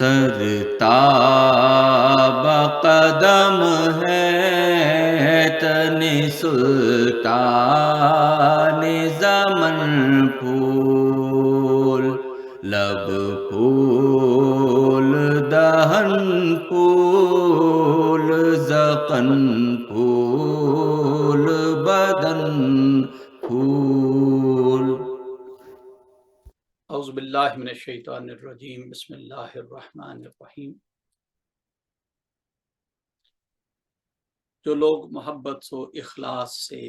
सरताब कदम है तन सुल्तान ज़मन फूल लब फूल दहन फूल ज़क़न फूल बदन फूल। औज़ु बिल्लाहि मिनश शैतानिर रजीम बिस्मिल्लाहिर रहमानिर रहीम। जो लोग मोहब्बत व इखलास से,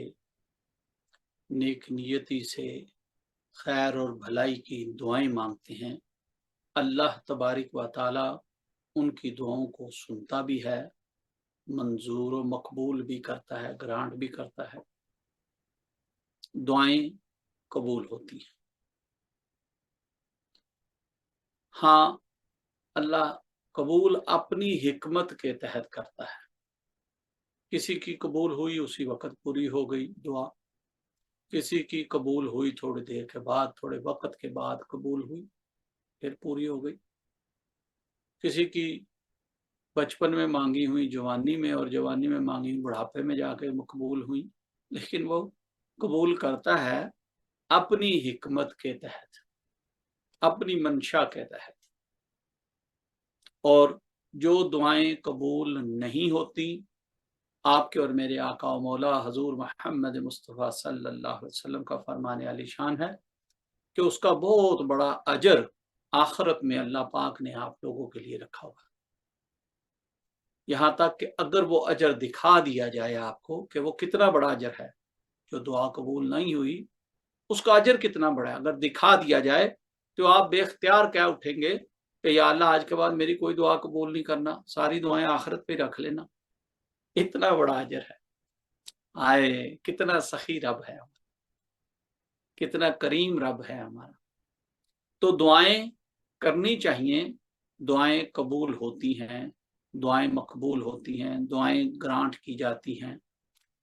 नेक नियति से खैर और भलाई की दुआएं मांगते हैं, अल्लाह तबारिक व तआला उनकी दुआओं को सुनता भी है, मंजूर व मकबूल भी करता है, ग्रांट भी करता है, दुआएं कबूल होती हैं। हाँ, अल्लाह कबूल अपनी हिकमत के तहत करता है। किसी की कबूल हुई उसी वक़्त पूरी हो गई दुआ, किसी की कबूल हुई थोड़ी देर के बाद, थोड़े वक़्त के बाद कबूल हुई, फिर पूरी हो गई। किसी की बचपन में मांगी हुई जवानी में, और जवानी में मांगी हुई बुढ़ापे में जाके मकबूल हुई, लेकिन वो कबूल करता है अपनी हिकमत के तहत, अपनी मंशा के तहत। और जो दुआएं कबूल नहीं होती, आपके और मेरे आका और मौला हजूर मोहम्मद मुस्तफ़ा सल्लल्लाहु अलैहि वसल्लम का फरमाने आलीशान है कि उसका बहुत बड़ा अजर आखिरत में अल्लाह पाक ने आप लोगों के लिए रखा हुआ। यहाँ तक कि अगर वो अजर दिखा दिया जाए आपको कि वो कितना बड़ा अजर है, जो दुआ कबूल नहीं हुई उसका अजर कितना बड़ा है, अगर दिखा दिया जाए तो आप बेख्तियार क्या उठेंगे कि या अल्लाह आज के बाद मेरी कोई दुआ कबूल नहीं करना, सारी दुआएं आखिरत पे रख लेना। इतना बड़ा अजर है। आए कितना सखी रब है, कितना करीम रब है हमारा। तो दुआएं करनी चाहिए, दुआएं कबूल होती हैं, दुआएं मकबूल होती हैं, दुआएं ग्रांट की जाती हैं,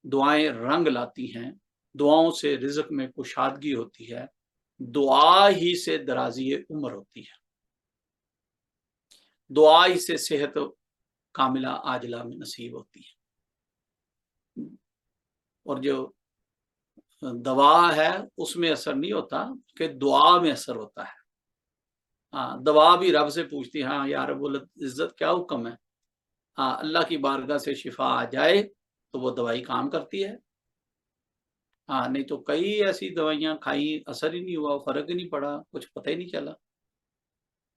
दुआएं रंग लाती हैं, दुआओं से रिज़्क में कुशादगी होती है, दुआ ही से दराज़ी उम्र होती है, दुआ ही से सेहत कामिला आजला में नसीब होती है। और जो दवा है उसमें असर नहीं होता कि दुआ में असर होता है। हाँ, दवा भी रब से पूछती है, हाँ या रब्बुल इज्जत क्या हुक्म है। हाँ, अल्लाह की बारगाह से शिफा आ जाए तो वो दवाई काम करती है। हाँ, नहीं तो कई ऐसी दवाइयां खाई, असर ही नहीं हुआ, फर्क ही नहीं पड़ा, कुछ पता ही नहीं चला।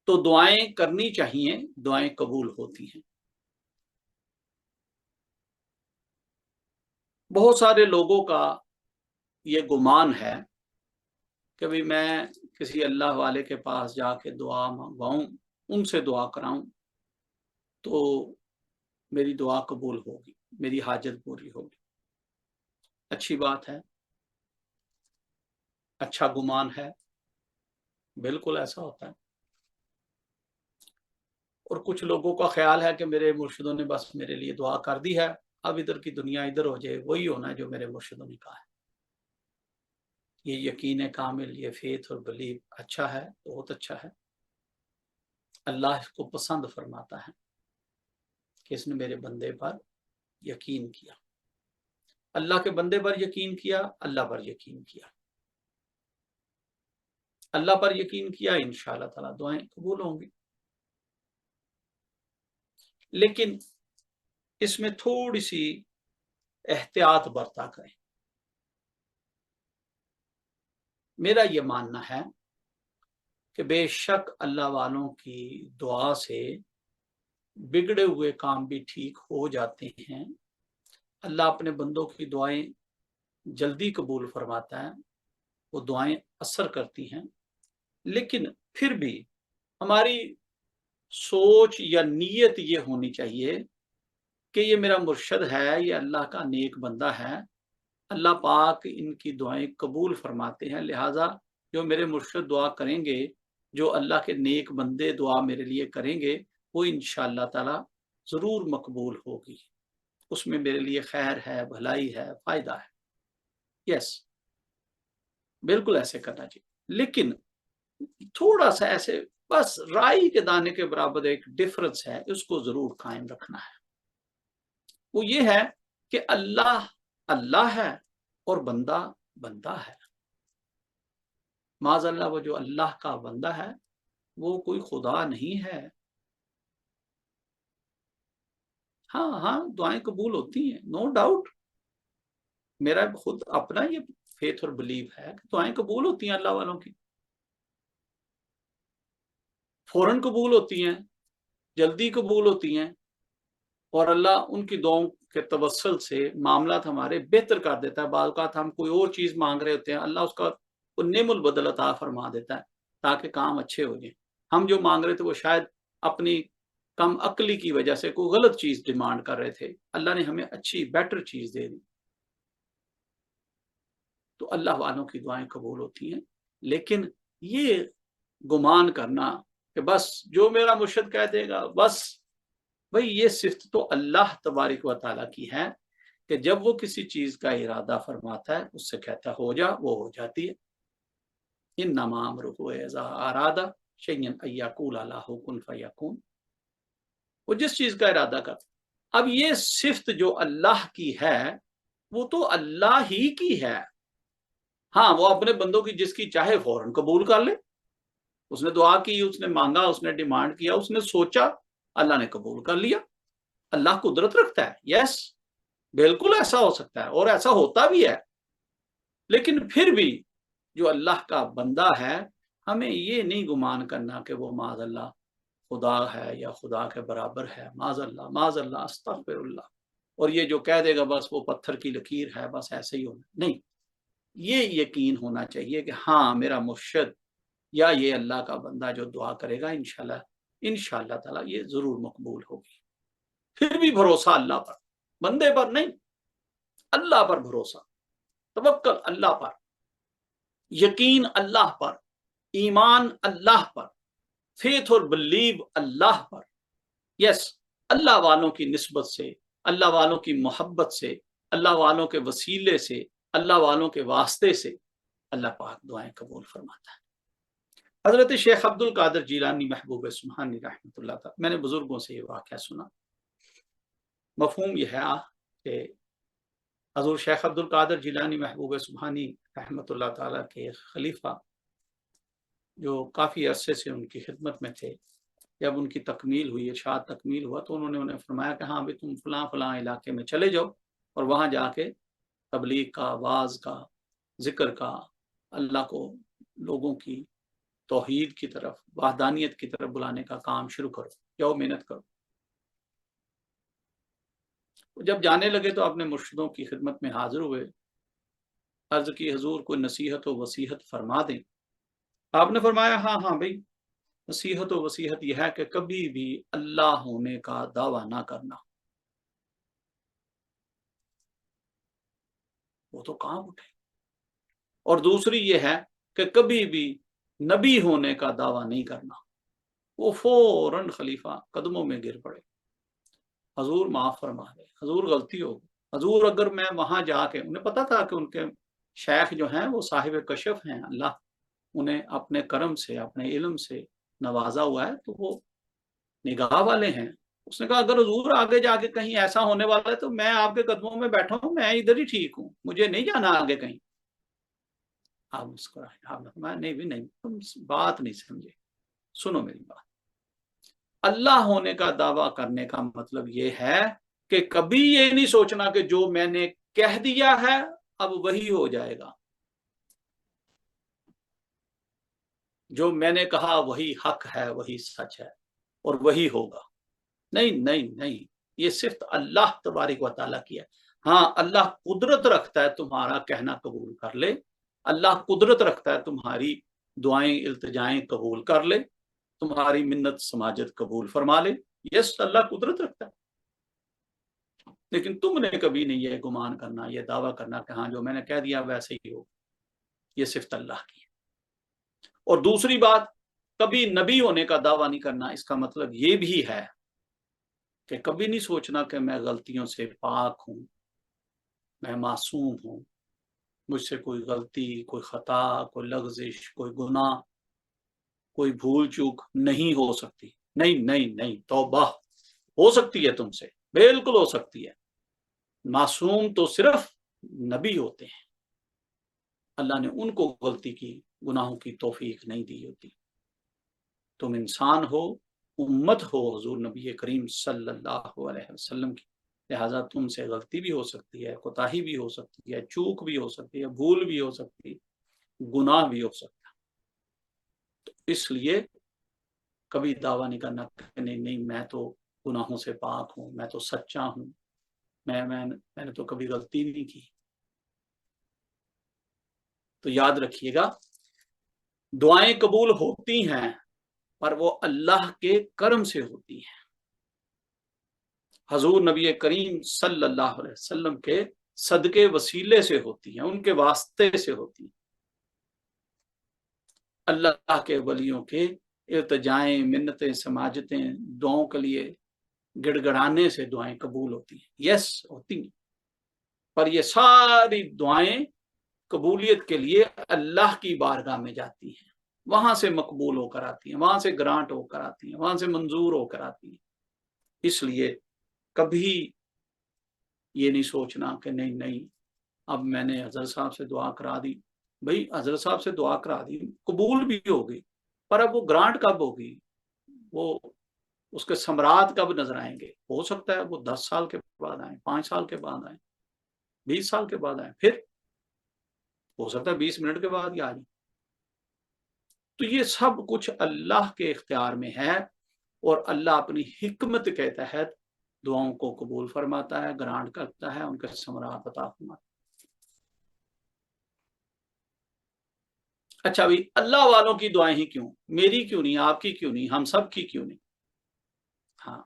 तो दुआएं करनी चाहिए, दुआएं कबूल होती हैं। बहुत सारे लोगों का ये गुमान है कि भाई मैं किसी अल्लाह वाले के पास जाके दुआ मंगवाऊं, उनसे दुआ कराऊं तो मेरी दुआ कबूल होगी, मेरी हाजत पूरी होगी। अच्छी बात है, अच्छा गुमान है, बिल्कुल ऐसा होता है। और कुछ लोगों का ख्याल है कि मेरे मुर्शिदों ने बस मेरे लिए दुआ कर दी है, अब इधर की दुनिया इधर हो जाए, वही होना है जो मेरे मुर्शिदों ने कहा है। ये यकीन कामिल, ये फेथ और बिलीव अच्छा है, बहुत अच्छा है। अल्लाह इसको पसंद फरमाता है कि इसने मेरे बंदे पर यकीन किया। अल्लाह के बंदे पर यकीन किया, अल्लाह पर यकीन किया, अल्लाह पर यकीन किया, इंशाअल्लाह ताला दुआएं कबूल होंगी। लेकिन इसमें थोड़ी सी एहतियात बरता करें। मेरा ये मानना है कि बेशक अल्लाह वालों की दुआ से बिगड़े हुए काम भी ठीक हो जाते हैं। अल्लाह अपने बंदों की दुआएं जल्दी कबूल फरमाता है, वो दुआएं असर करती हैं। लेकिन फिर भी हमारी सोच या नीयत ये होनी चाहिए कि ये मेरा मुर्शद है, ये अल्लाह का नेक बंदा है, अल्लाह पाक इनकी दुआएं कबूल फरमाते हैं, लिहाजा जो मेरे मुर्शद दुआ करेंगे, जो अल्लाह के नेक बंदे दुआ मेरे लिए करेंगे, वो इंशाअल्लाह ताला ज़रूर मकबूल होगी, उसमें मेरे लिए खैर है, भलाई है, फ़ायदा है। यस, बिल्कुल ऐसे करना चाहिए। लेकिन थोड़ा सा ऐसे बस राई के दाने के बराबर एक डिफरेंस है, उसको जरूर कायम रखना है। वो ये है कि अल्लाह अल्लाह है और बंदा बंदा है। माज़अल्लाह वो जो अल्लाह का बंदा है वो कोई खुदा नहीं है। हाँ हाँ, दुआएं कबूल होती हैं, नो डाउट। मेरा खुद अपना ये फेथ और बिलीव है कि दुआएं कबूल होती हैं अल्लाह वालों की, फौरन कबूल होती हैं, जल्दी कबूल होती हैं, और अल्लाह उनकी दुआओं के तवस्सुल से मामलात हमारे बेहतर कर देता है। बाद औक़ात हम कोई और चीज़ मांग रहे होते हैं, अल्लाह उसका नेमुल बदल अता फरमा देता है ताकि काम अच्छे हो जाए। हम जो मांग रहे थे वो शायद अपनी कम अक्ली की वजह से कोई गलत चीज़ डिमांड कर रहे थे, अल्लाह ने हमें अच्छी बेटर चीज़ दे दी। तो अल्लाह वालों की दुआएं कबूल होती हैं। लेकिन ये गुमान करना कि बस जो मेरा मुर्शिद कह देगा बस, भाई ये सिफ्त तो अल्लाह तबारिक व तआला की है कि जब वो किसी चीज का इरादा फरमाता है उससे कहता है हो जा, वो हो जाती है। इन्नमा अमरुहु इज़ा अरादा शयअन अन यक़ूल लहु कुन फयकून। वो जिस चीज का इरादा करता। अब ये सिफ्त जो अल्लाह की है वो तो अल्लाह ही की है। हाँ, वो अपने बंदों की जिसकी चाहे फौरन कबूल कर ले। उसने दुआ की, उसने मांगा, उसने डिमांड किया, उसने सोचा, अल्लाह ने कबूल कर लिया। अल्लाह कुदरत रखता है, यस, बिल्कुल ऐसा हो सकता है और ऐसा होता भी है। लेकिन फिर भी जो अल्लाह का बंदा है, हमें ये नहीं गुमान करना कि वो माज़अल्लाह खुदा है या खुदा के बराबर है। माज़अल्लाह माज़अल्लाह अस्तग़फिरुल्लाह। और ये जो कह देगा बस वो पत्थर की लकीर है, बस ऐसे ही होना नहीं। ये यकीन होना चाहिए कि हाँ, मेरा मुर्शिद या ये अल्लाह का बंदा जो दुआ करेगा इंशाल्लाह इंशाल्लाह ताला ये जरूर मकबूल होगी। फिर भी भरोसा अल्लाह पर, बंदे पर नहीं, अल्लाह पर भरोसा, तवक्कल अल्लाह पर, यकीन अल्लाह पर, ईमान अल्लाह पर, फेथ और बिलीव अल्लाह पर। यस, अल्लाह वालों की निस्बत से, अल्लाह वालों की मोहब्बत से, अल्लाह वालों के वसीले से, अल्लाह वालों के वास्ते से अल्लाह पाक दुआएं कबूल फरमाता है। हजरत शेख अब्दुल कादिर जीलानी महबूब सुब्हानी रहमतुल्लाह ताला, मैंने बुजुर्गों से ये वाक़या सुना। मफहूम यह है कि हजूर शेख अब्दुल कादिर जीलानी महबूब सुब्हानी रहमतुल्लाह ताला के खलीफा जो काफ़ी अरसे से उनकी खिदमत में थे, जब उनकी तकमील हुई, इरशाद तकमील हुआ तो उन्होंने उन्हें फरमाया कि हाँ भाई तुम फलां फलां इलाके में चले जाओ और वहाँ जाके तबलीग का, वाज का, जिक्र का, अल्लाह को लोगों की तौहीद की तरफ, वहदानियत की तरफ बुलाने का काम शुरू करो, जाओ मेहनत करो। जब जाने लगे तो अपने मुर्शिदों की खिदमत में हाजिर हुए, अर्ज की हजूर कोई नसीहत व वसीहत फरमा दें। आपने फरमाया हाँ हाँ भाई, नसीहत व वसीहत यह है कि कभी भी अल्लाह होने का दावा ना करना। वो तो काम उठे। और दूसरी ये है कि कभी भी नबी होने का दावा नहीं करना। वो फौरन खलीफा कदमों में गिर पड़े, हजूर माफ फरमा दे, हजूर गलती हो गई, हजूर अगर मैं वहां जाके, उन्हें पता था कि उनके शेख जो हैं वो साहिब कशफ हैं, अल्लाह उन्हें अपने करम से, अपने इल्म से नवाजा हुआ है, तो वो निगाह वाले हैं। उसने कहा अगर हजूर आगे जाके कहीं ऐसा होने वाला है तो मैं आपके कदमों में बैठा हूँ, मैं इधर ही ठीक हूँ, मुझे नहीं जाना आगे कहीं। आप मुस्कुराए, आपने फरमाया नहीं भी नहीं, तुम बात नहीं समझे, सुनो मेरी बात। अल्लाह होने का दावा करने का मतलब ये है कि कभी ये नहीं सोचना कि जो मैंने कह दिया है अब वही हो जाएगा, जो मैंने कहा वही हक है, वही सच है और वही होगा। नहीं नहीं नहीं, ये सिर्फ अल्लाह तबारिक व तआला की है। हाँ, अल्लाह कुदरत रखता है तुम्हारा कहना कबूल कर ले, अल्लाह कुदरत रखता है तुम्हारी दुआएं इल्तिजाएं कबूल कर ले, तुम्हारी मिन्नत समाजत कबूल फरमा ले। यस, अल्लाह कुदरत रखता है। लेकिन तुमने कभी नहीं ये गुमान करना, ये दावा करना कि हाँ जो मैंने कह दिया वैसे ही हो। ये सिर्फ अल्लाह की है। और दूसरी बात, कभी नबी होने का दावा नहीं करना। इसका मतलब ये भी है कि कभी नहीं सोचना कि मैं गलतियों से पाक हूं, मैं मासूम हूं, मुझसे कोई गलती, कोई खता, कोई लग़ज़िश, कोई गुनाह कोई भूल चूक नहीं हो सकती। नहीं नहीं नहीं, तौबा, हो सकती है तुमसे, बिल्कुल हो सकती है। मासूम तो सिर्फ नबी होते हैं, अल्लाह ने उनको गलती की, गुनाहों की तौफीक नहीं दी होती। तुम इंसान हो, उम्मत हो हुजूर नबी करीम सल्लल्लाहु अलैहि वसल्लम की, लिहाजा तुमसे गलती भी हो सकती है, कोताही भी हो सकती है, चूक भी हो सकती है, भूल भी हो सकती है, गुनाह भी हो सकता है। तो इसलिए कभी दावा नहीं करना कि नहीं नहीं मैं तो गुनाहों से पाक हूं, मैं तो सच्चा हूं, मैंने तो कभी गलती नहीं की। तो याद रखिएगा, दुआएं कबूल होती हैं पर वो अल्लाह के करम से होती हैं, हजूर नबी करीम सल्लल्लाहु अलैहि वसल्लम के सदके वसीले से होती हैं, उनके वास्ते से होती हैं। अल्लाह के वलियों के इल्तिजाएं, मिन्नतें, समाजतें, दुआओं के लिए गिड़गड़ाने से दुआएं कबूल होती हैं। यस, होती हैं, पर ये सारी दुआएं कबूलियत के लिए अल्लाह की बारगाह में जाती हैं, वहां से मकबूल होकर आती हैं, वहां से ग्रांट होकर आती हैं, वहां से मंजूर होकर आती हैं। इसलिए कभी ये नहीं सोचना कि नहीं नहीं अब मैंने हजरत साहब से दुआ करा दी। भाई हजरत साहब से दुआ करा दी, कबूल भी होगी, पर अब वो ग्रांट कब होगी, वो उसके सम्राट कब नजर आएंगे? हो सकता है वो 10 साल के बाद आए, 5 साल के बाद आए, 20 साल के बाद आए, फिर हो सकता है 20 मिनट के बाद ही आ जाए। तो ये सब कुछ अल्लाह के इख्तियार में है, और अल्लाह अपनी हिकमत के तहत दुआओं को कबूल फरमाता है, ग्रांट करता है, उनके समरात अता फरमाता है। अच्छा भाई, अल्लाह वालों की दुआएं ही क्यों, मेरी क्यों नहीं, आपकी क्यों नहीं, हम सब की क्यों नहीं? हाँ,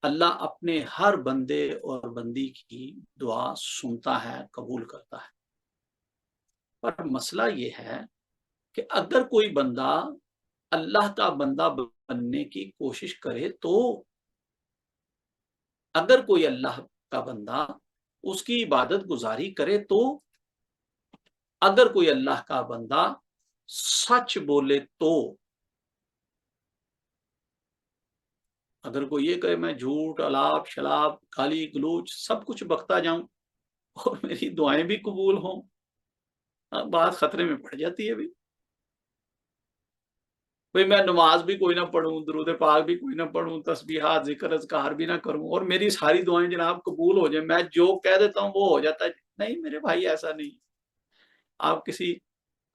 अल्लाह अपने हर बंदे और बंदी की दुआ सुनता है, कबूल करता है। पर मसला ये है कि अगर कोई बंदा अल्लाह का बंदा बनने की कोशिश करे, तो अगर कोई अल्लाह का बंदा उसकी इबादत गुजारी करे, तो अगर कोई अल्लाह का बंदा सच बोले, तो अगर कोई ये कहे मैं झूठ, अलाप शलाप, गाली गलूच सब कुछ बकता जाऊं और मेरी दुआएं भी कबूल हों, बात खतरे में पड़ जाती है। भाई मैं नमाज भी कोई ना पढ़ूं, दुरूद पाक भी कोई ना पढ़ूं, तस्बीहात, जिक्र अज़कार भी ना करूं, और मेरी सारी दुआएं जनाब कबूल हो जाए, मैं जो कह देता हूं वो हो जाता है। नहीं मेरे भाई, ऐसा नहीं। आप किसी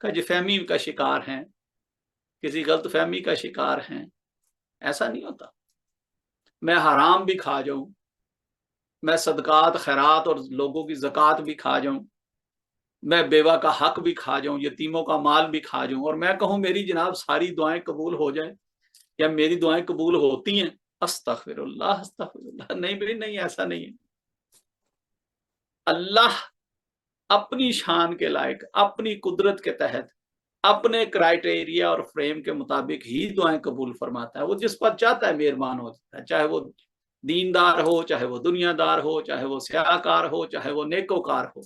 फहमी का शिकार हैं, किसी गलत फहमी का शिकार हैं, ऐसा नहीं होता। मैं हराम भी खा जाऊं, मैं सदकात खैरात और लोगों की ज़कात भी खा जाऊं, मैं बेवा का हक भी खा जाऊं, यतीमों का माल भी खा जाऊं, और मैं कहूं मेरी जनाब सारी दुआएं कबूल हो जाए, या मेरी दुआएं कबूल होती हैं, अस्तगफिरुल्लाह अस्तगफिरुल्लाह, नहीं भाई नहीं, ऐसा नहीं है। अल्लाह अपनी शान के लायक, अपनी कुदरत के तहत, अपने क्राइटेरिया और फ्रेम के मुताबिक ही दुआएं कबूल फरमाता है। वो जिस पर चाहता है मेहरबान हो जाता है, चाहे वो दीनदार हो, चाहे वो दुनियादार हो, चाहे वो स्याकार हो, चाहे वो नेकोकार हो।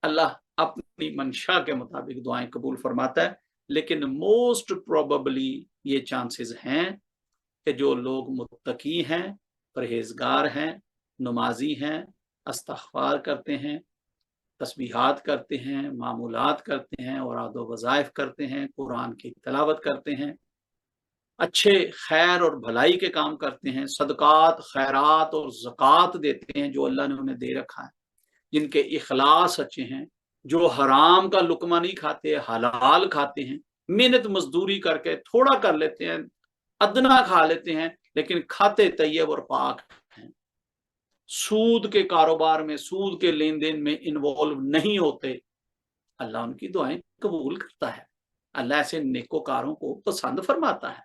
अल्लाह अपनी मंशा के मुताबिक दुआएं कबूल फरमाता है। लेकिन मोस्ट प्रोबेबली ये चांसेस हैं कि जो लोग मुत्तकी हैं, परहेजगार हैं, नमाजी हैं, इस्तग़फ़ार करते हैं, तस्बीहात करते हैं, मामूलात करते हैं, औराद व वज़ाइफ करते हैं, कुरान की तिलावत करते हैं, अच्छे खैर और भलाई के काम करते हैं, सदकात, खैरात और ज़कात देते हैं जो अल्लाह ने उन्हें दे रखा है, जिनके इखलास अच्छे हैं, जो हराम का लुकमा नहीं खाते, हलाल खाते हैं, मेहनत मजदूरी करके थोड़ा कर लेते हैं, अदना खा लेते हैं, लेकिन खाते तैयब और पाक हैं, सूद के कारोबार में, सूद के लेन देन में इन्वॉल्व नहीं होते, अल्लाह उनकी दुआएं कबूल करता है। अल्लाह ऐसे नेकोकारों को पसंद फरमाता है।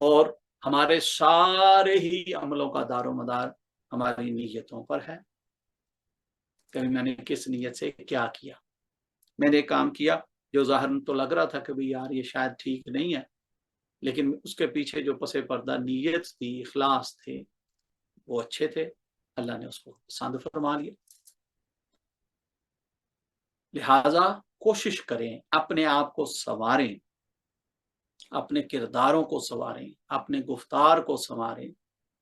और हमारे सारे ही अमलों का दारो मदार हमारी नीयतों पर है। कभी मैंने किस नीयत से क्या किया, मैंने काम किया जो ज़ाहिरन तो लग रहा था कि भाई यार ये शायद ठीक नहीं है, लेकिन उसके पीछे जो पसे पर्दा नीयत थी, इखलास थे, वो अच्छे थे, अल्लाह ने उसको पसंद फरमा लिया। لہٰذا کوشش کریں اپنے آپ کو سنواریں، اپنے کرداروں کو سنواریں، اپنے گفتار کو سنواریں،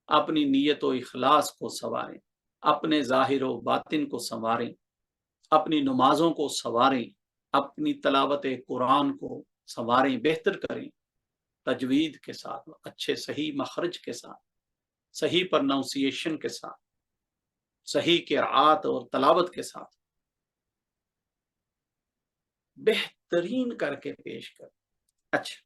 اپنی نیت و اخلاص کو سنواریں، اپنے ظاہر و باطن کو سنواریں، اپنی نمازوں کو سنواریں، اپنی تلاوت قرآن کو سنواریں، بہتر کریں، تجوید کے ساتھ، اچھے صحیح مخرج کے ساتھ، صحیح پرناؤنسیشن کے ساتھ، صحیح قرأت اور تلاوت کے ساتھ بہترین کر کے پیش کریں۔ اچھا،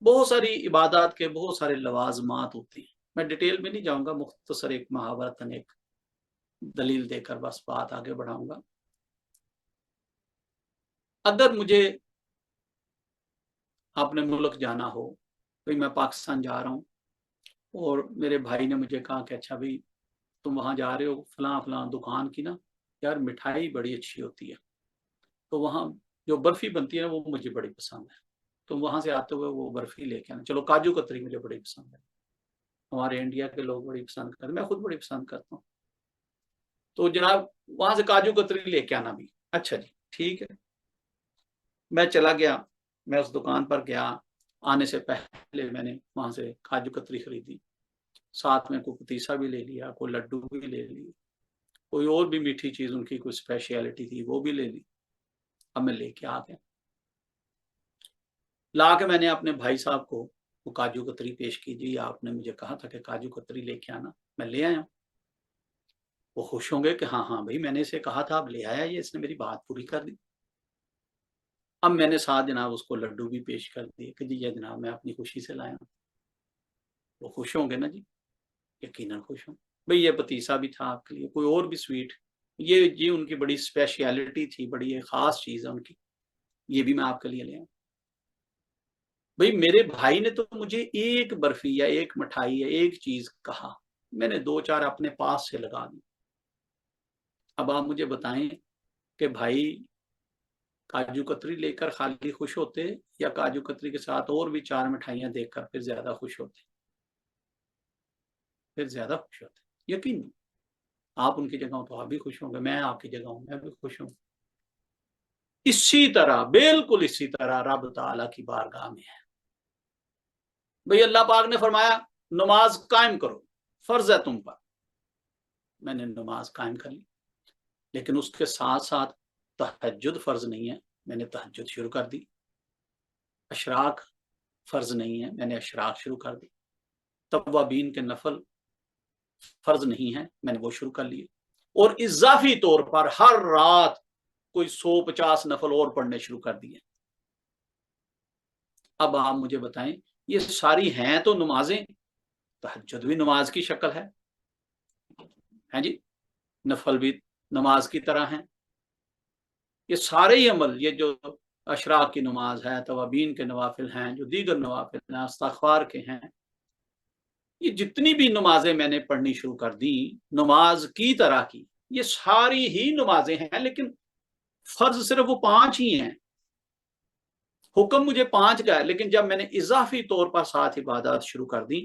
بہت ساری عبادات کے بہت سارے لوازمات ہوتے ہیں، میں ڈیٹیل میں نہیں جاؤں گا، مختصر ایک محاورتاً ایک دلیل دے کر بس بات آگے بڑھاؤں گا۔ اگر مجھے اپنے ملک جانا ہو، بھئی میں پاکستان جا رہا ہوں اور میرے بھائی نے مجھے کہا کہ اچھا بھئی تم وہاں جا رہے ہو، فلاں فلاں دکان کی نا یار مٹھائی بڑی اچھی ہوتی ہے، تو وہاں جو برفی بنتی ہے نا وہ مجھے بڑی پسند ہے، تم وہاں سے آتے ہوئے وہ برفی لے کے آنا۔ چلو کاجو کتری مجھے بڑی پسند ہے، ہمارے انڈیا کے لوگ بڑی پسند کرتے ہیں، میں خود بڑی پسند کرتا ہوں، تو جناب وہاں سے کاجو کتری لے کے آنا بھی۔ اچھا جی ٹھیک ہے، میں چلا گیا، میں اس دکان پر گیا، آنے سے پہلے میں نے وہاں سے کاجو کتری خریدی، ساتھ میں کوئی پتیسا بھی لے لیا، کوئی لڈو بھی لے لی، کوئی اور بھی میٹھی چیز ان کی کوئی اسپیشلٹی تھی وہ بھی لے لی۔ اب میں لے کے آ گیا، لا کے میں نے اپنے بھائی صاحب کو وہ کاجو کتری پیش کی، جی آپ نے مجھے کہا تھا کہ کاجو کتری لے کے آنا، میں لے آیا۔ وہ خوش ہوں گے کہ ہاں ہاں بھائی میں نے اسے کہا تھا اب لے آیا، یہ اس نے میری بات پوری کر دی۔ اب میں نے ساتھ جناب اس کو لڈو بھی پیش کر دیے کہ جی یہ جناب میں اپنی خوشی سے لایا ہوں۔ وہ خوش ہوں گے نا جی، یقیناً خوش ہوں۔ بھئی یہ پتیسا بھی تھا آپ کے لیے، کوئی اور بھی سویٹ، یہ ان کی بڑی اسپیشلٹی تھی، بڑی ایک خاص چیز ہے ان کی، یہ بھی میں آپ کے لیے لے آؤں۔ بھئی میرے بھائی نے تو مجھے ایک برفی یا ایک مٹھائی یا ایک چیز کہا، میں نے دو چار اپنے پاس سے لگا دی۔ اب آپ مجھے بتائیں کہ بھائی کاجو کتری لے کر خالی خوش ہوتے یا کاجو کتری کے ساتھ اور بھی چار مٹھائیاں دیکھ کر پھر زیادہ خوش ہوتے؟ پھر زیادہ خوش ہوتے، یقین آپ ان کی جگہ ہوں تو آپ بھی خوش ہوں گے، میں آپ کی جگہ ہوں میں بھی خوش ہوں۔ اسی طرح بالکل اسی طرح رب تعالیٰ کی بارگاہ میں ہے۔ بھئی اللہ پاک نے فرمایا نماز قائم کرو، فرض ہے تم پر، میں نے نماز قائم کر لی، لیکن اس کے ساتھ ساتھ تہجد فرض نہیں ہے، میں نے تہجد شروع کر دی۔ اشراق فرض نہیں ہے، میں نے اشراق شروع کر دی۔ توابین کے نفل فرض نہیں ہے، میں نے وہ شروع کر لیے، اور اضافی طور پر ہر رات کوئی 150 نفل اور پڑھنے شروع کر دیے۔ اب آپ مجھے بتائیں یہ ساری ہیں تو نمازیں، تہجد بھی نماز کی شکل ہے جی، نفل بھی نماز کی طرح ہیں، یہ سارے ہی عمل، یہ جو اشراق کی نماز ہے، توابین کے نوافل ہیں، جو دیگر نوافل ہیں، استغفار کے ہیں، یہ جتنی بھی نمازیں میں نے پڑھنی شروع کر دی نماز کی طرح کی، یہ ساری ہی نمازیں ہیں، لیکن فرض صرف وہ 5 ہی ہیں، حکم مجھے 5 کا ہے، لیکن جب میں نے اضافی طور پر 7 عبادات شروع کر دی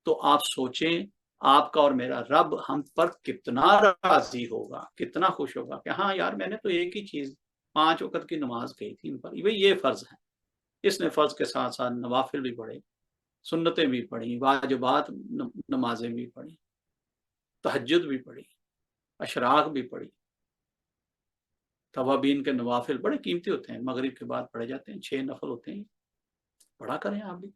تو آپ سوچیں آپ کا اور میرا رب ہم پر کتنا راضی ہوگا، کتنا خوش ہوگا کہ ہاں یار میں نے تو ایک ہی چیز 5 وقت کی نماز کہی تھی ان پر، یہ فرض ہے، اس نے فرض کے ساتھ ساتھ نوافل بھی پڑھے، سنتیں بھی پڑھی، واجبات نمازیں بھی پڑھی، تہجد بھی پڑھی، اشراق بھی پڑھی، توابین کے نوافل بڑے قیمتی ہوتے ہیں، مغرب کے بعد پڑھے جاتے ہیں، 6 نفل ہوتے ہیں، پڑھا کریں آپ بھی،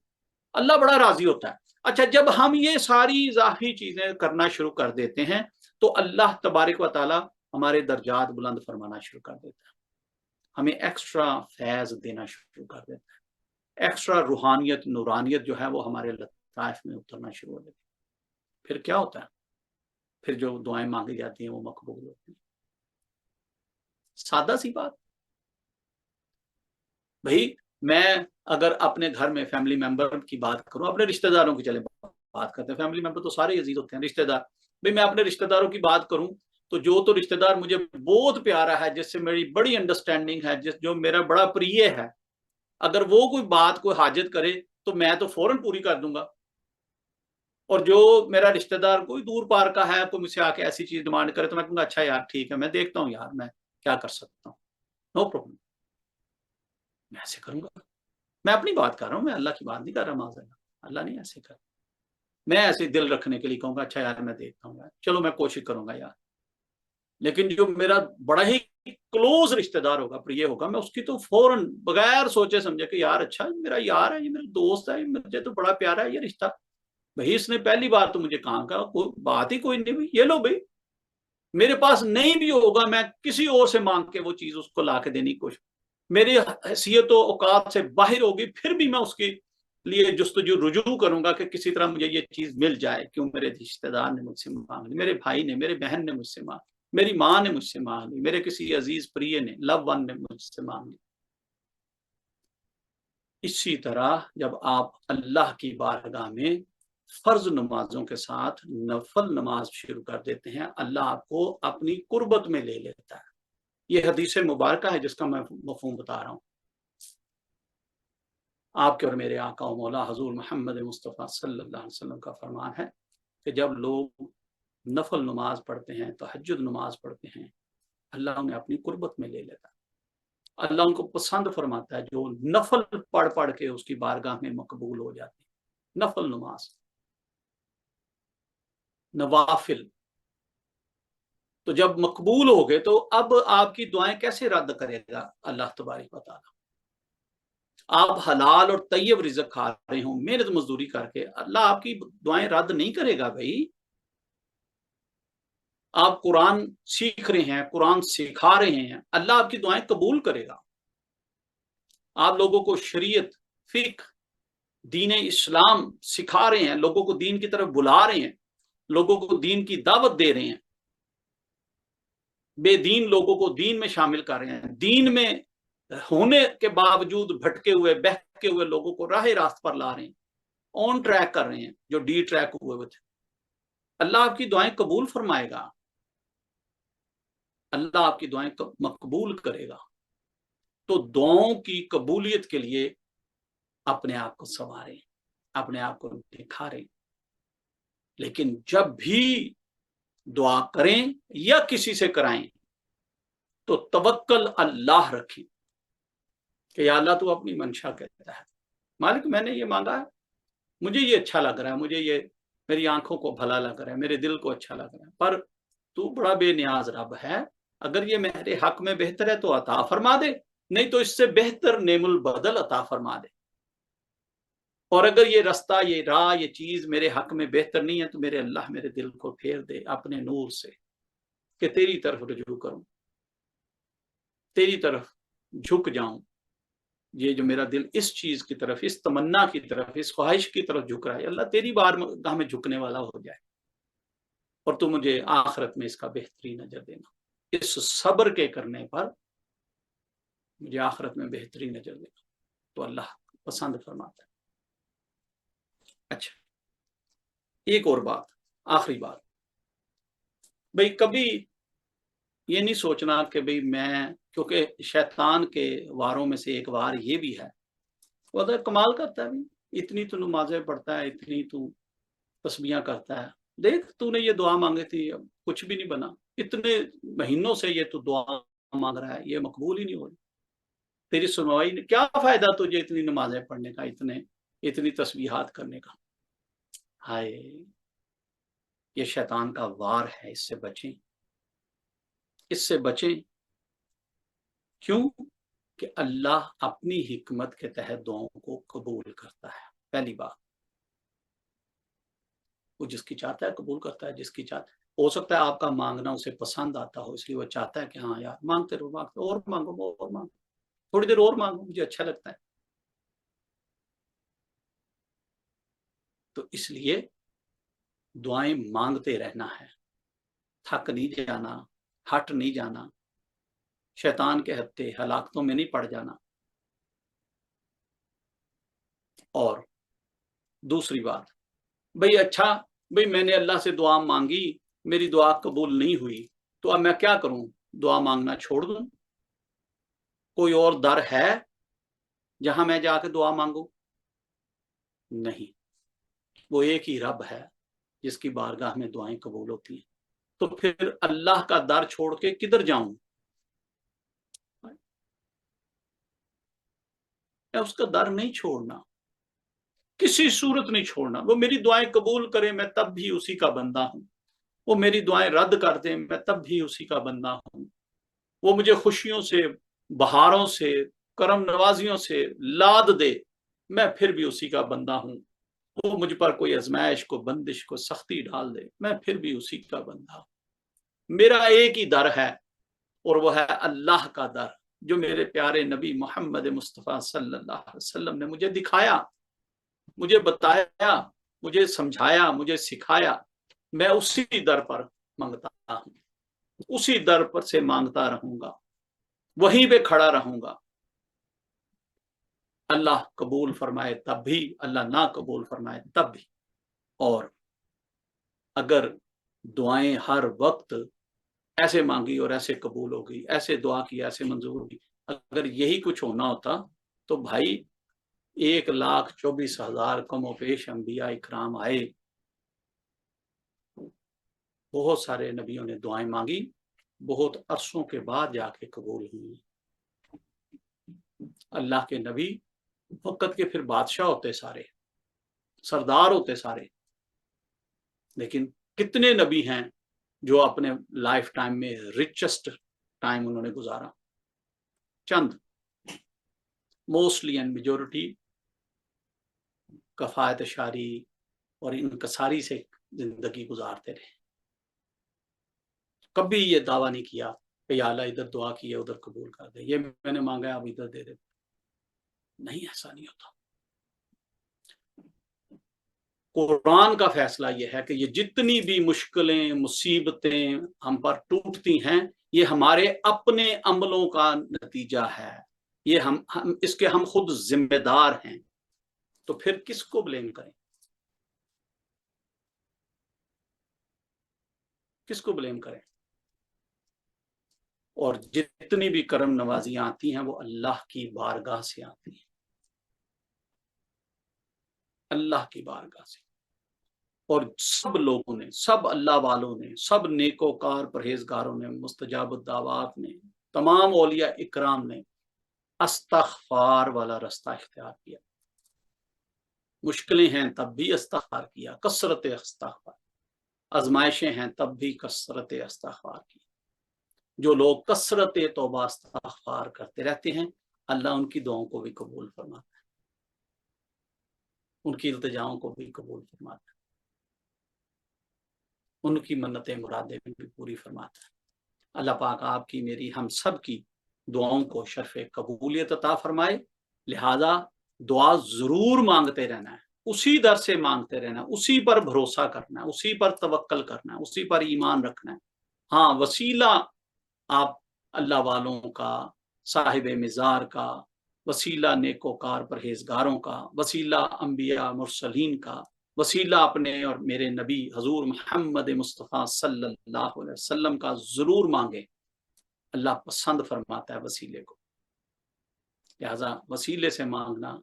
اللہ بڑا راضی ہوتا ہے۔ اچھا جب ہم یہ ساری اضافی چیزیں کرنا شروع کر دیتے ہیں تو اللہ تبارک و تعالی ہمارے درجات بلند فرمانا شروع کر دیتا ہے، ہمیں ایکسٹرا فیض دینا شروع کر دیتا ہے، ایکسٹرا روحانیت نورانیت جو ہے وہ ہمارے لطائف میں اترنا شروع ہو جاتی ہے۔ پھر کیا ہوتا ہے؟ پھر جو دعائیں مانگی جاتی ہیں وہ مقبول ہوتی ہیں۔ سادہ سی بات، بھائی میں اگر اپنے گھر میں فیملی ممبر کی بات کروں، اپنے رشتہ داروں کی چلے بات کرتے ہیں، فیملی ممبر تو سارے عزیز ہوتے ہیں، رشتہ دار، بھائی میں اپنے رشتہ داروں کی بات کروں تو جو تو رشتہ دار مجھے بہت پیارا ہے، جس سے میری بڑی انڈرسٹینڈنگ ہے، جو میرا بڑا پریہ ہے، اگر وہ کوئی بات کوئی حاجت کرے تو میں تو فوراً پوری کر دوں گا، اور جو میرا رشتہ دار کوئی دور پار کا ہے، کوئی مجھ سے آ کے ایسی چیز ڈیمانڈ کرے تو میں کہوں گا اچھا یار ٹھیک ہے، میں دیکھتا ہوں یار میں کیا کر سکتا ہوں، نو پرابلم، میں ایسے کروں گا۔ میں اپنی بات کر رہا ہوں، میں اللہ کی بات نہیں کر رہا، معاذ اللہ، اللہ نہیں ایسے کر، میں ایسے دل رکھنے کے لیے کہوں گا اچھا یار میں دیکھتا ہوں یار، چلو میں کوشش کروں گا یار۔ لیکن جو میرا بڑا ہی کلوز رشتہ دار ہوگا، پھر یہ ہوگا میں اس کی تو فوراً بغیر سوچے سمجھے کہ یار اچھا میرا یار ہے، یہ میرا دوست ہے، مجھے تو بڑا پیارا ہے یہ رشتہ، بھائی اس نے پہلی بار تو مجھے کہاں کا کوئی بات ہی کوئی نہیں، یہ لو بھائی، میرے پاس نہیں بھی ہوگا میں کسی اور سے مانگ کے وہ چیز اس کو لا کے دینے کی کوشش، میری حیثیت و اوقات سے باہر ہوگی، پھر بھی میں اس کے لیے جستجو رجوع کروں گا کہ کسی طرح مجھے یہ چیز مل جائے، کیوں میرے رشتہ دار نے مجھ سے مانگ لی، میرے بھائی نے، میرے بہن نے مجھ سے مانگ، میری ماں نے مجھ سے مانگ لی، میرے کسی عزیز پریے نے، لو ون نے مجھ سے مانگ لی۔ اسی طرح جب آپ اللہ کی بارگاہ میں فرض نمازوں کے ساتھ نفل نماز شروع کر دیتے ہیں، اللہ آپ کو اپنی قربت میں لے لیتا ہے۔ یہ حدیث مبارکہ ہے جس کا میں مفہوم بتا رہا ہوں۔ آپ کے اور میرے آقا و مولا حضور محمد مصطفیٰ صلی اللہ علیہ وسلم کا فرمان ہے کہ جب لوگ نفل نماز پڑھتے ہیں، تہجد نماز پڑھتے ہیں، اللہ انہیں اپنی قربت میں لے لیتا ہے۔ اللہ ان کو پسند فرماتا ہے جو نفل پڑھ پڑھ کے اس کی بارگاہ میں مقبول ہو جاتی ہے۔ نفل نماز، نوافل، تو جب مقبول ہو گئے تو اب آپ کی دعائیں کیسے رد کرے گا اللہ تبارک و تعالیٰ؟ آپ حلال اور طیب رزق کھا رہے ہوں محنت مزدوری کر کے، اللہ آپ کی دعائیں رد نہیں کرے گا بھائی۔ آپ قرآن سیکھ رہے ہیں، قرآن سکھا رہے ہیں، اللہ آپ کی دعائیں قبول کرے گا۔ آپ لوگوں کو شریعت، فقہ، دین اسلام سکھا رہے ہیں، لوگوں کو دین کی طرف بلا رہے ہیں، لوگوں کو دین کی دعوت دے رہے ہیں، بے دین لوگوں کو دین میں شامل کر رہے ہیں، دین میں ہونے کے باوجود بھٹکے ہوئے بہکے ہوئے لوگوں کو راہ راست پر لا رہے ہیں، آن ٹریک کر رہے ہیں جو ڈی ٹریک ہوئے ہوئے تھے۔ اللہ آپ کی دعائیں قبول فرمائے گا، اللہ آپ کی دعائیں مقبول کرے گا۔ تو دعاؤں کی قبولیت کے لیے اپنے آپ کو سنواریں، اپنے آپ کو نکھاریں۔ لیکن جب بھی دعا کریں یا کسی سے کرائیں تو توکل اللہ رکھیں کہ یا اللہ تو اپنی منشا کہتا ہے، مالک میں نے یہ مانگا ہے، مجھے یہ اچھا لگ رہا ہے، مجھے یہ میری آنکھوں کو بھلا لگ رہا ہے، میرے دل کو اچھا لگ رہا ہے، پر تو بڑا بے نیاز رب ہے، اگر یہ میرے حق میں بہتر ہے تو عطا فرما دے، نہیں تو اس سے بہتر نعم البدل عطا فرما دے، اور اگر یہ رستہ، یہ راہ، یہ چیز میرے حق میں بہتر نہیں ہے تو میرے اللہ میرے دل کو پھیر دے اپنے نور سے کہ تیری طرف رجوع کروں، تیری طرف جھک جاؤں۔ یہ جو میرا دل اس چیز کی طرف، اس تمنا کی طرف، اس خواہش کی طرف جھک رہا ہے، اللہ تیری بارگاہ میں جھکنے والا ہو جائے، اور تو مجھے آخرت میں اس کا بہترین اجر دینا، اس صبر کے کرنے پر مجھے آخرت میں بہترین اجر دینا، تو اللہ پسند فرماتا ہے۔ اچھا، ایک اور بات، آخری بات، بھئی کبھی یہ نہیں سوچنا کہ بھئی میں، کیونکہ شیطان کے واروں میں سے ایک وار یہ بھی ہے، وہ تو کمال کرتا ہے بھی، اتنی تو نمازیں پڑھتا ہے، اتنی تو تسبیحاں کرتا ہے، دیکھ تو نے یہ دعا مانگی تھی اب کچھ بھی نہیں بنا، اتنے مہینوں سے یہ تو دعا مانگ رہا ہے، یہ مقبول ہی نہیں ہو رہی، تیری سنوائی نے کیا فائدہ تجھے اتنی نمازیں پڑھنے کا، اتنی تسبیحات کرنے کا۔ ہائے، یہ شیطان کا وار ہے، اس سے بچیں، اس سے بچیں۔ کیوں؟ کہ اللہ اپنی حکمت کے تحت دعاؤں کو قبول کرتا ہے، پہلی بات، وہ جس کی چاہتا ہے قبول کرتا ہے، جس کی چاہتا ہے، ہو سکتا ہے آپ کا مانگنا اسے پسند آتا ہو، اس لیے وہ چاہتا ہے کہ ہاں یار مانگتے رہو، مانگتے اور مانگو، اور مانگو، تھوڑی دیر اور مانگو، مجھے اچھا لگتا ہے۔ تو اس لیے دعائیں مانگتے رہنا ہے، تھک نہیں جانا، ہٹ نہیں جانا، شیطان کے ہتھے ہلاکتوں میں نہیں پڑ جانا۔ اور دوسری بات، بھئی اچھا، بھئی میں نے اللہ سے دعا مانگی، میری دعا قبول نہیں ہوئی، تو اب میں کیا کروں؟ دعا مانگنا چھوڑ دوں؟ کوئی اور در ہے جہاں میں جا کے دعا مانگوں؟ نہیں، وہ ایک ہی رب ہے جس کی بارگاہ میں دعائیں قبول ہوتی ہیں، تو پھر اللہ کا در چھوڑ کے کدھر جاؤں؟ میں اس کا در نہیں چھوڑنا، کسی صورت نہیں چھوڑنا۔ وہ میری دعائیں قبول کرے میں تب بھی اسی کا بندہ ہوں، وہ میری دعائیں رد کر دیں میں تب بھی اسی کا بندہ ہوں، وہ مجھے خوشیوں سے، بہاروں سے، کرم نوازیوں سے لاد دے میں پھر بھی اسی کا بندہ ہوں، وہ مجھ پر کوئی آزمائش کو، بندش کو، سختی ڈال دے میں پھر بھی اسی کا بندہ ہوں۔ میرا ایک ہی در ہے اور وہ ہے اللہ کا در، جو میرے پیارے نبی محمد مصطفیٰ صلی اللہ علیہ وسلم نے مجھے دکھایا، مجھے بتایا، مجھے سمجھایا، مجھے سکھایا۔ میں اسی در پر مانگتا ہوں، اسی در پر سے مانگتا رہوں گا، وہیں پہ کھڑا رہوں گا۔ اللہ قبول فرمائے تب بھی، اللہ نہ قبول فرمائے تب بھی۔ اور اگر دعائیں ہر وقت ایسے مانگی اور ایسے قبول ہو گئی، ایسے دعا کی ایسے منظور ہوگی، اگر یہی کچھ ہونا ہوتا تو بھائی 1,24,000 کم و بیش انبیاء اکرام آئے، بہت سارے نبیوں نے دعائیں مانگی، بہت عرصوں کے بعد جا کے قبول ہوئی۔ اللہ کے نبی وقت کے پھر بادشاہ ہوتے سارے، سردار ہوتے سارے، لیکن کتنے نبی ہیں جو اپنے لائف ٹائم میں ریچسٹ ٹائم انہوں نے گزارا؟ چند، موسٹلی اینڈ میجورٹی کفایت شاری اور انکساری سے زندگی گزارتے رہے۔ کبھی یہ دعویٰ نہیں کیا کہ یا اللہ ادھر دعا کی ہے ادھر قبول کر دے، یہ میں نے مانگا ہے اب ادھر دے دے، نہیں، ایسا نہیں ہوتا۔ قرآن کا فیصلہ یہ ہے کہ یہ جتنی بھی مشکلیں، مصیبتیں ہم پر ٹوٹتی ہیں، یہ ہمارے اپنے عملوں کا نتیجہ ہے، یہ ہم اس کے ہم خود ذمہ دار ہیں، تو پھر کس کو بلیم کریں؟ کس کو بلیم کریں؟ اور جتنی بھی کرم نوازیاں آتی ہیں وہ اللہ کی بارگاہ سے آتی ہیں، اللہ کی بارگاہ سے۔ اور سب لوگوں نے، سب اللہ والوں نے، سب نیکوکار پرہیزگاروں نے، مستجاب الدعوات نے، تمام اولیاء اکرام نے استغفار والا رستہ اختیار کیا۔ مشکلیں ہیں تب بھی استغفار کیا، کثرت استغفار، آزمائشیں ہیں تب بھی کثرت استغفار کی۔ جو لوگ کثرت توبہ استغفار کرتے رہتے ہیں، اللہ ان کی دعاؤں کو بھی قبول فرماتا ہے، ان کی التجاؤں کو بھی قبول فرماتا ہے، ان کی منتیں مرادیں بھی پوری فرماتا ہے۔ اللہ پاک آپ کی، میری، ہم سب کی دعاؤں کو شرف قبولیت عطا فرمائے۔ لہذا دعا ضرور مانگتے رہنا ہے، اسی در سے مانگتے رہنا ہے، اسی پر بھروسہ کرنا ہے، اسی پر توکل کرنا ہے، اسی پر ایمان رکھنا ہے۔ ہاں، وسیلہ آپ اللہ والوں کا، صاحب مزار کا، وسیلہ نیکوکار پرہیزگاروں کا، وسیلہ انبیاء مرسلین کا، وسیلہ اپنے اور میرے نبی حضور محمد مصطفیٰ صلی اللہ علیہ وسلم کا ضرور مانگے، اللہ پسند فرماتا ہے وسیلے کو۔ لہذا وسیلے سے مانگنا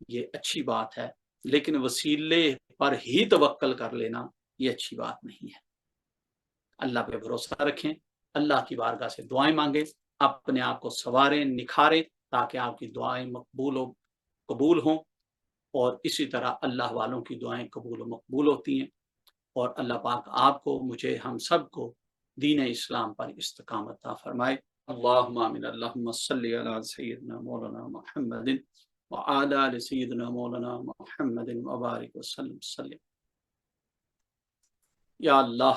یہ اچھی بات ہے، لیکن وسیلے پر ہی توکل کر لینا یہ اچھی بات نہیں ہے۔ اللہ پہ بھروسہ رکھیں، اللہ کی بارگاہ سے دعائیں مانگیں، اپنے آپ کو سنواریں، نکھاریں، تاکہ آپ کی دعائیں قبول ہوں، اور اسی طرح اللہ والوں کی دعائیں قبول و مقبول ہوتی ہیں۔ اور اللہ پاک آپ کو، مجھے، ہم سب کو دین اسلام پر استقامت عطا فرمائے۔ اللہم آمین۔ اللہم صلی علی سیدنا مولانا محمد وعلی آل سیدنا مولانا محمد وبارک وسلم وسلم۔ یا اللہ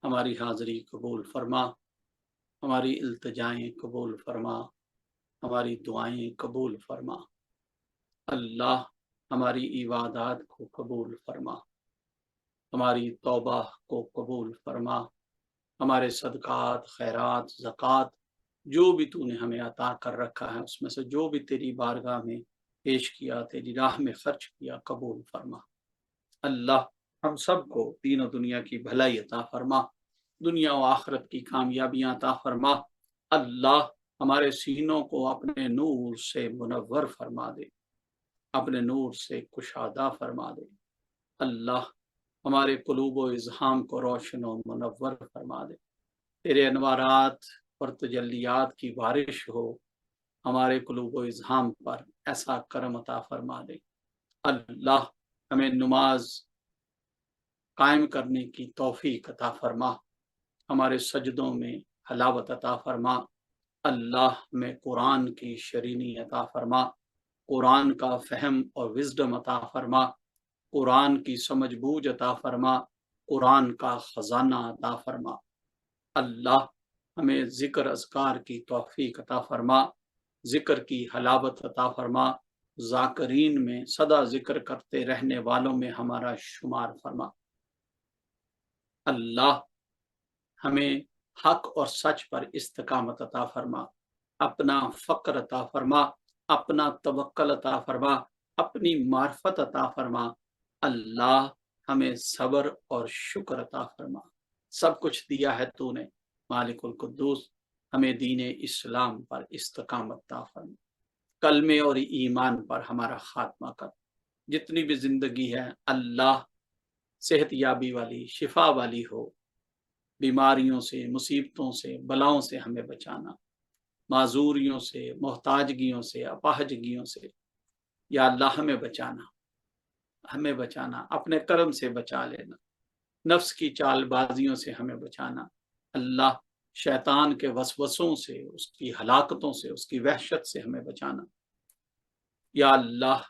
ہماری حاضری قبول فرما، ہماری التجائیں قبول فرما، ہماری دعائیں قبول فرما۔ اللہ ہماری عبادات کو قبول فرما، ہماری توبہ کو قبول فرما، ہمارے صدقات، خیرات، زکوٰۃ جو بھی تو نے ہمیں عطا کر رکھا ہے، اس میں سے جو بھی تیری بارگاہ میں پیش کیا، تیری راہ میں خرچ کیا، قبول فرما۔ اللہ ہم سب کو دین و دنیا کی بھلائی عطا فرما، دنیا و آخرت کی کامیابیاں عطا فرما۔ اللہ ہمارے سینوں کو اپنے نور سے منور فرما دے، اپنے نور سے کشادہ فرما دے۔ اللہ हमारे कुलूब व इज़हाम को रोशन और मुनव्वर फरमा दे। तेरे अनवारात और तजल्लियात की बारिश हो हमारे कुलूब व इज़हाम पर, ऐसा करम अता फरमा दे। अल्लाह हमें नमाज कायम करने की तौफीक अता फरमा, हमारे सजदों में हलावत अता फरमा। अल्लाह हमें कुरान की शरीनी अता फरमा, कुरान का फहम और विजडम अता फरमा, कुरान की समझ बूझ अता फरमा, कुरान का खजाना अता फरमा। अल्लाह हमें जिक्र अज़कार की तौफीक अता फरमा, जिक्र की हलावत अता फरमा, ज़ाकरीन में सदा जिक्र करते रहने वालों में हमारा शुमार फरमा। अल्लाह हमें हक और सच पर इस्तिकामत अता फरमा, अपना फ़क्र अता फरमा, अपना तवक्कल अता फरमा, अपनी मार्फत अता फरमा। अल्लाह हमें सब्र और शुक्र अता फरमा। सब कुछ दिया है तूने मालिकुल कुद्दूस, हमें दीन इस्लाम पर इस्तिकामत अता फरमा, कलमे और ईमान पर हमारा खात्मा कर। जितनी भी जिंदगी है अल्लाह सेहत याबी वाली, शिफा वाली हो, बीमारियों से, मुसीबतों से, बलाओं से हमें बचाना, माजूरियों से, मोहताजगियों से, अपाहजगियों से। या अल्लाह हमें बचाना, हमें बचाना, अपने करम से बचा लेना, नफ्स की चालबाजियों से हमें बचाना। अल्लाह शैतान के वसवसों से, उसकी हलाकतों से, उसकी वहशत से हमें बचाना। या अल्लाह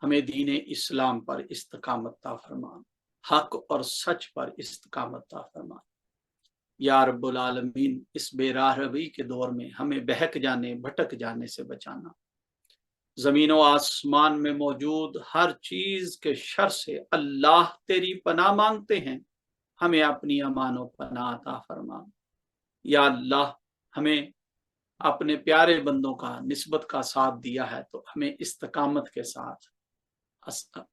हमें दीन इस्लाम पर इस्तिकामत अता फरमा, हक और सच पर इस्तिकामत अता फरमा। या रब्बुल आलमीन, इस बेराहवी के दौर में हमें बहक जाने, भटक जाने से बचाना। ज़मीन व आसमान में मौजूद हर चीज के शर से अल्लाह तेरी पनाह मांगते हैं, हमें अपनी अमान व पनाह अता फरमा। या अल्लाह हमें अपने प्यारे बंदों का निस्बत का साथ दिया है, तो हमें इस्तिकामत के साथ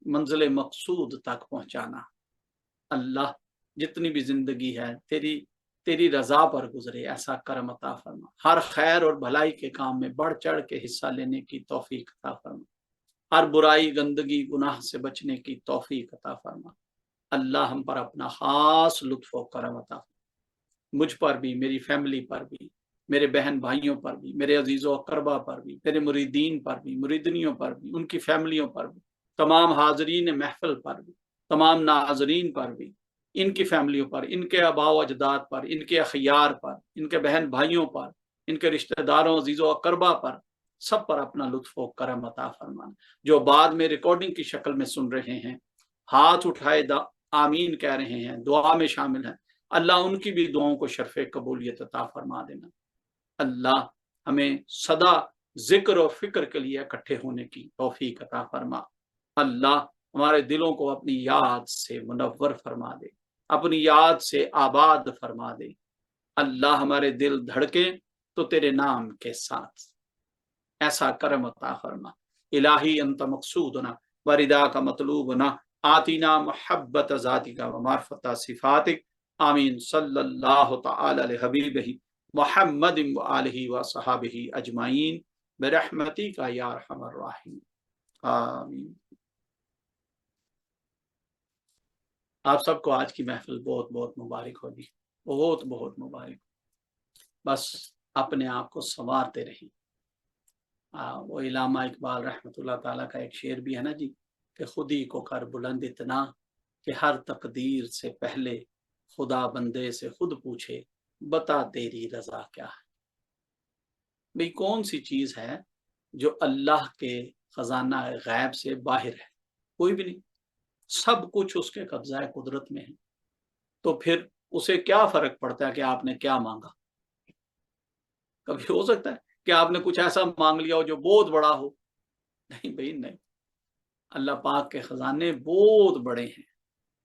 मंजिल मकसूद तक पहुंचाना। अल्लाह जितनी भी जिंदगी है तेरी तेरी रजा पर गुजरे, ऐसा करम अता फरमा। हर खैर और भलाई के काम में बढ़ चढ़ के हिस्सा लेने की तौफीक अता फरमा, हर बुराई, गंदगी, गुनाह से बचने की तौफीक अता फरमा। अल्लाह हम पर अपना खास लुत्फ और करम अता फरमा, मुझ पर भी, मेरी फैमिली पर भी, मेरे बहन भाइयों पर भी, मेरे अजीज़ों अकरबा पर भी, मेरे मुरीदीन पर भी, मुरीदनियों पर भी, उनकी फैमिलियों पर भी, तमाम हाजरीन महफिल पर भी, तमाम नाजरीन पर भी, इनकी फैमिलियों पर, इनके आबाओ अजदाद पर, इनके अखियार पर, इनके बहन भाइयों पर, इनके रिश्तेदारों अजीज़ों अकरबा पर, सब पर अपना लुत्फ व करम अता फरमाना। जो बाद में रिकॉर्डिंग की शक्ल में सुन रहे हैं, हाथ उठाए आमीन कह रहे हैं, दुआ में शामिल हैं, अल्लाह उनकी भी दुआओं को शर्फ़े कबूलियत अता फरमा देना। अल्लाह हमें सदा जिक्र और फिक्र के लिए इकट्ठे होने की तौफीक अता फरमा। अल्लाह हमारे दिलों को अपनी याद से मुनव्वर फरमा दे, अपनी याद से आबाद फरमा दे। अल्लाह हमारे दिल धड़के तो तेरे नाम के साथ, ऐसा करम अता फरमा। इलाही अंत मकसूदना वरिदा का मतलूबना, आतीना मोहब्बत ज़ातिका व मार्फता सिफातिक। आमीन सल्लल्लाहु तआला अलैहि हबीबिही मुहम्मद व आलिही व सहाबिही अजमाइन बिरहमतिका या अरहमर राहिमीन। आमीन। आप सबको आज की महफिल बहुत बहुत मुबारक होगी, बहुत बहुत मुबारक। बस अपने आप को संवारते रहिए। वो इलामा इकबाल रहमतुल्लाह ताला का एक शेर भी है ना जी, कि खुद ही को कर बुलंद इतना कि हर तकदीर से पहले खुदा बंदे से खुद पूछे, बता तेरी रजा क्या है। भाई कौन सी चीज है जो अल्लाह के खजाना गैब से बाहर है? कोई भी नहीं, सब कुछ उसके कब्जा कुदरत में है। तो फिर उसे क्या फर्क पड़ता है कि आपने क्या मांगा? कभी हो सकता है कि आपने कुछ ऐसा मांग लिया हो जो बहुत बड़ा हो? नहीं भाई नहीं, अल्लाह पाक के खजाने बहुत बड़े हैं।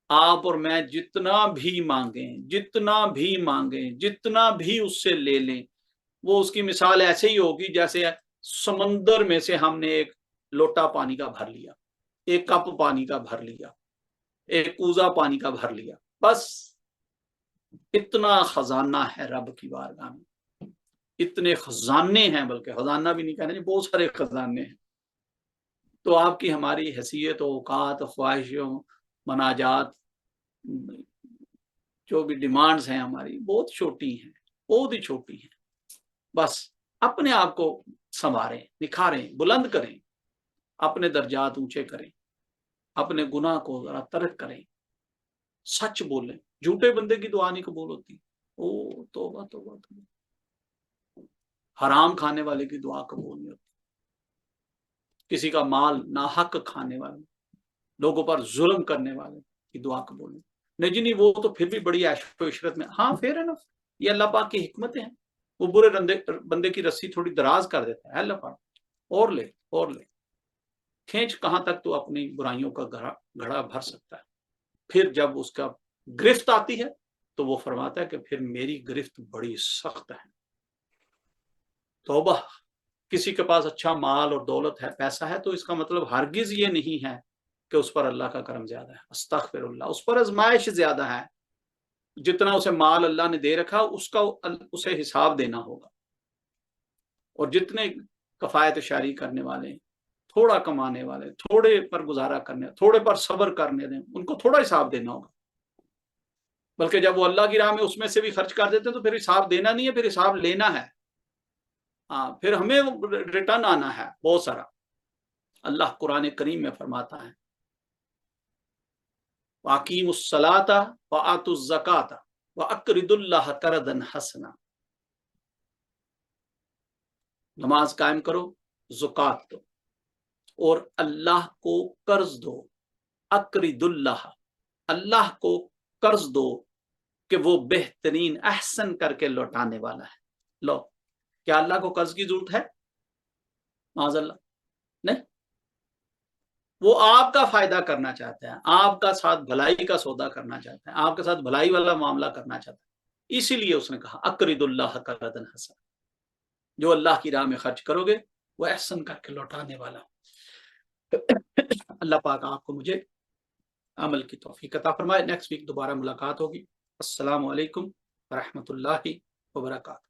आप और मैं जितना भी मांगें, जितना भी मांगें, जितना भी उससे ले लें, वो उसकी मिसाल ऐसे ही होगी जैसे समंदर में से हमने एक लोटा पानी का भर लिया, एक कप पानी का भर लिया, एक कूजा पानी का भर लिया, बस इतना खजाना है रब की बारगाह में। इतने खजाने हैं, बल्कि खजाना भी नहीं कहने, बहुत सारे खजाने हैं। तो आपकी हमारी हैसियत, औकात, ख्वाहिशों मनाजात, जो भी डिमांड्स हैं हमारी बहुत छोटी हैं, बहुत ही छोटी हैं। बस अपने आप को संवारें, निखारें, बुलंद करें, अपने दर्जात ऊंचे करें, अपने गुनाह को जरा तर्क करें, सच बोलें। झूठे बंदे की दुआ नहीं कबूल होती। ओ तौबा तौबा तौबा। हराम खाने वाले की दुआ कबूल नहीं होती, किसी का माल नाहक खाने वाले, लोगों पर जुल्म करने वाले की दुआ कबूल नहीं जी, नहीं वो तो फिर भी बड़ी ऐशो इशरत में। हाँ फेयर है ना, ये अल्लाह पाक की हिकमतें हैं। वो बुरे बंदे की रस्सी थोड़ी दराज कर देता है अल्लाह पाक, और ले और ले, खींच कहां तक तो अपनी बुराइयों का घड़ा भर सकता है। फिर जब उसका गिरफ्त आती है तो वो फरमाता है कि फिर मेरी गिरफ्त बड़ी सख्त है। तौबा। किसी के पास अच्छा माल और दौलत है, पैसा है, तो इसका मतलब हरगिज ये नहीं है कि उस पर अल्लाह का करम ज्यादा है। अस्तगफिरुल्लाह, उस पर आजमाइश ज्यादा है। जितना उसे माल अल्लाह ने दे रखा उसका उसे हिसाब देना होगा। और जितने कफायत शारी करने वाले, थोड़ा कमाने वाले, थोड़े पर गुजारा करने, थोड़े पर सब्र करने दें, उनको थोड़ा हिसाब देना होगा। बल्कि जब वो अल्लाह की राह में उसमें से भी खर्च कर देते हैं तो फिर हिसाब देना नहीं है, फिर हिसाब लेना है। हाँ, फिर हमें रिटर्न आना है बहुत सारा। अल्लाह कुरान करीम में फरमाता है, वाकीमुस्सलाता व आतुज़्ज़काता व अक़रिदुल्लाह क़रदन हसना। नमाज कायम करो, ज़कात दो, और अल्लाह को कर्ज दो। अक़रिदुल्लाह, अल्लाह को कर्ज दो कि वो बेहतरीन अहसन करके लौटाने वाला है। लो, क्या अल्लाह को कर्ज की जरूरत है? माज़अल्लाह नहीं। वो आपका फायदा करना चाहता है, आपका साथ भलाई का सौदा करना चाहता है, आपके साथ भलाई वाला मामला करना चाहता है। इसीलिए उसने कहा अक़रिदुल्लाह क़रदन हसन, जो अल्लाह की राह में खर्च करोगे वो एहसन करके लौटाने वाला। अल्लाह पाक आपको मुझे अमल की तौफीक अता फरमाए। नेक्स्ट वीक दोबारा मुलाकात होगी। अस्सलामु अलैकुम व रहमतुल्लाहि व बरकातहू।